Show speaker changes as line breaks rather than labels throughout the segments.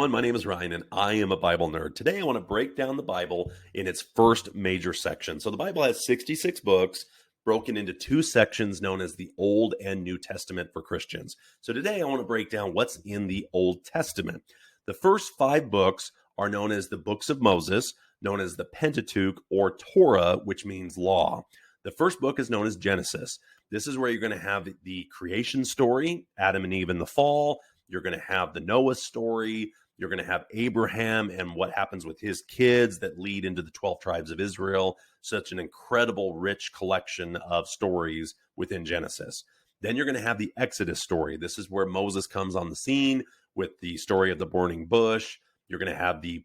everyone. My name is Ryan, and I am a Bible nerd. Today, I want to break down the Bible in its first major section. So, the Bible has 66 books broken into two sections known as the Old and New Testament for Christians. So, today, I want to break down what's in the Old Testament. The first 5 books are known as the books of Moses, known as the Pentateuch or Torah, which means law. The first book is known as Genesis. This is where you're going to have the creation story, Adam and Eve in the fall. You're going to have the Noah story. You're going to have Abraham and what happens with his kids that lead into the 12 tribes of Israel. Such an incredible, rich collection of stories within Genesis. Then you're going to have the Exodus story. This is where Moses comes on the scene with the story of the burning bush. You're going to have the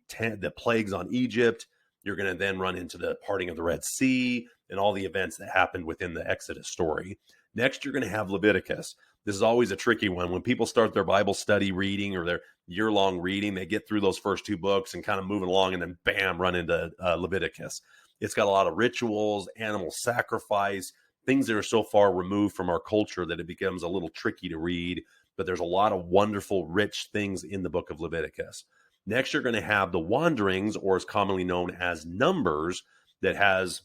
plagues on Egypt. You're going to then run into the parting of the Red Sea and all the events that happened within the Exodus story. Next, you're going to have Leviticus. This is always a tricky one. When people start their Bible study reading or their year-long reading, they get through those first 2 books and kind of moving along and then bam, run into Leviticus. It's got a lot of rituals, animal sacrifice, things that are so far removed from our culture that it becomes a little tricky to read. But there's a lot of wonderful, rich things in the book of Leviticus. Next, you're going to have the wanderings, or is commonly known as Numbers, that has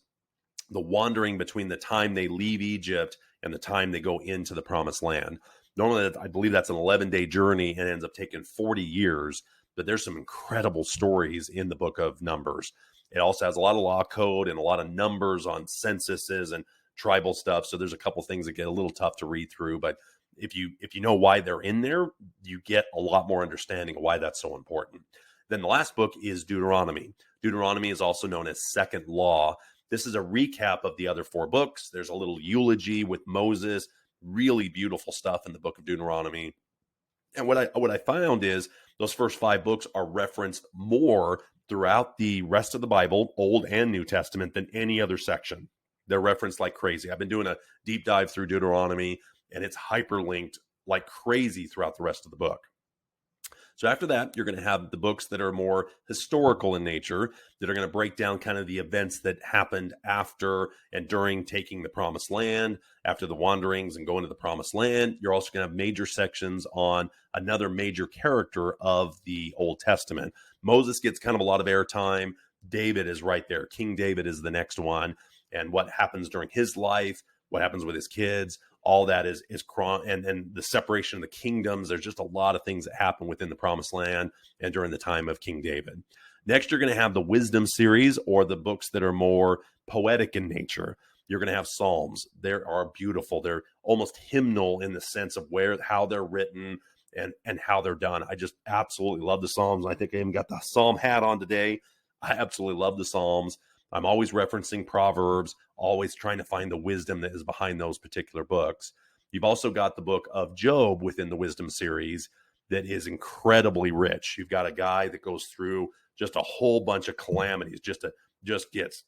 the wandering between the time they leave Egypt and the time they go into the promised land. Normally, I believe that's an 11-day journey and ends up taking 40 years, but there's some incredible stories in the book of Numbers. It also has a lot of law code and a lot of numbers on censuses and tribal stuff. So there's a couple things that get a little tough to read through, but if you know why they're in there, you get a lot more understanding of why that's so important. Then the last book is Deuteronomy. Deuteronomy is also known as Second Law. This is a recap of the other 4 books. There's a little eulogy with Moses, really beautiful stuff in the book of Deuteronomy. And what I found is those first 5 books are referenced more throughout the rest of the Bible, Old and New Testament, than any other section. They're referenced like crazy. I've been doing a deep dive through Deuteronomy, and it's hyperlinked like crazy throughout the rest of the book. So after that, you're going to have the books that are more historical in nature, that are going to break down kind of the events that happened after and during taking the promised land, after the wanderings and going to the promised land. You're also going to have major sections on another major character of the Old Testament. Moses gets kind of a lot of airtime. David is right there. King David is the next one. And what happens during his life, what happens with his kids, all that is and the separation of the kingdoms. There's just a lot of things that happen within the promised land and during the time of King David. Next, you're going to have the wisdom series, or the books that are more poetic in nature. You're going to have Psalms. They are beautiful. They're almost hymnal in the sense of how they're written and how they're done. I just absolutely love the Psalms. I think I even got the Psalm hat on today. I absolutely love the Psalms. I'm always referencing Proverbs, always trying to find the wisdom that is behind those particular books. You've also got the book of Job within the wisdom series that is incredibly rich. You've got a guy that goes through just a whole bunch of calamities, just gets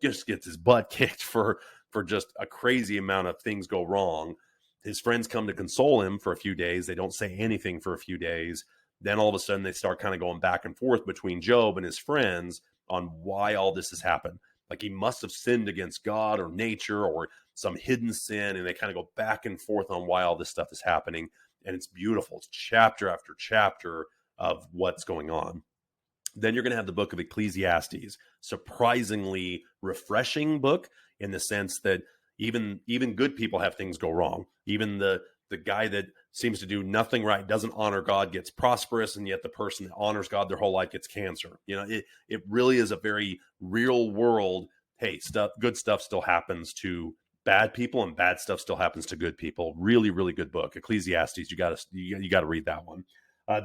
his butt kicked for just a crazy amount of things go wrong. His friends come to console him for a few days. They don't say anything for a few days. Then all of a sudden they start kind of going back and forth between Job and his friends on why all this has happened. Like he must have sinned against God or nature or some hidden sin. And they kind of go back and forth on why all this stuff is happening. And it's beautiful. It's chapter after chapter of what's going on. Then you're going to have the book of Ecclesiastes, surprisingly refreshing book in the sense that even good people have things go wrong. Even the guy that seems to do nothing right, doesn't honor God, gets prosperous, and yet the person that honors God their whole life gets cancer. You know, it really is a very real world. Hey, good stuff still happens to bad people, and bad stuff still happens to good people. Really, really good book, Ecclesiastes. You got to read that one.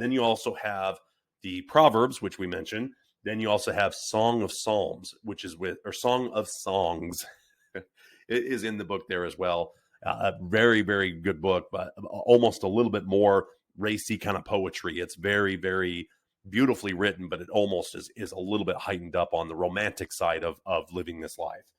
Then you also have the Proverbs, which we mentioned. Then you also have Song of Psalms, Song of Songs. It is in the book there as well. A very, very good book, but almost a little bit more racy kind of poetry. It's very, very beautifully written, but it almost is a little bit heightened up on the romantic side of living this life.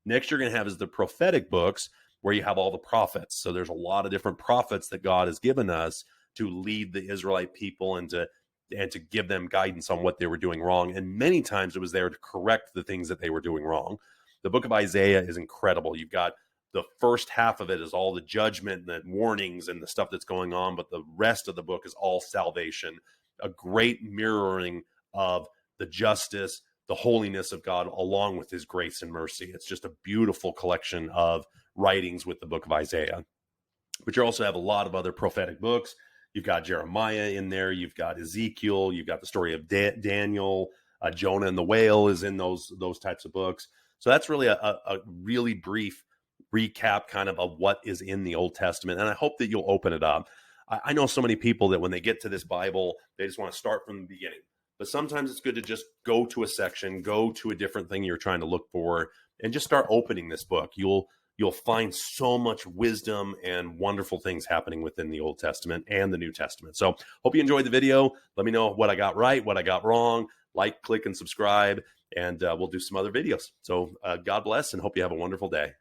Next you're going to have is the prophetic books, where you have all the prophets. So there's a lot of different prophets that God has given us to lead the Israelite people and to give them guidance on what they were doing wrong. And many times it was there to correct the things that they were doing wrong. The book of Isaiah is incredible. You've got the first half of it is all the judgment and the warnings and the stuff that's going on, but the rest of the book is all salvation. a great mirroring of the justice, the holiness of God, along with his grace and mercy. It's just a beautiful collection of writings with the book of Isaiah. But you also have a lot of other prophetic books. You've got Jeremiah in there. You've got Ezekiel. You've got the story of Daniel. Jonah and the whale is in those types of books. So that's really a really brief recap kind of what is in the Old Testament. And I hope that you'll open it up. I know so many people that when they get to this Bible, they just want to start from the beginning. But sometimes it's good to just go to a section, go to a different thing you're trying to look for, and just start opening this book. You'll find so much wisdom and wonderful things happening within the Old Testament and the New Testament. So hope you enjoyed the video. Let me know what I got right, what I got wrong. Like, click, and subscribe, and we'll do some other videos. So God bless, and hope you have a wonderful day.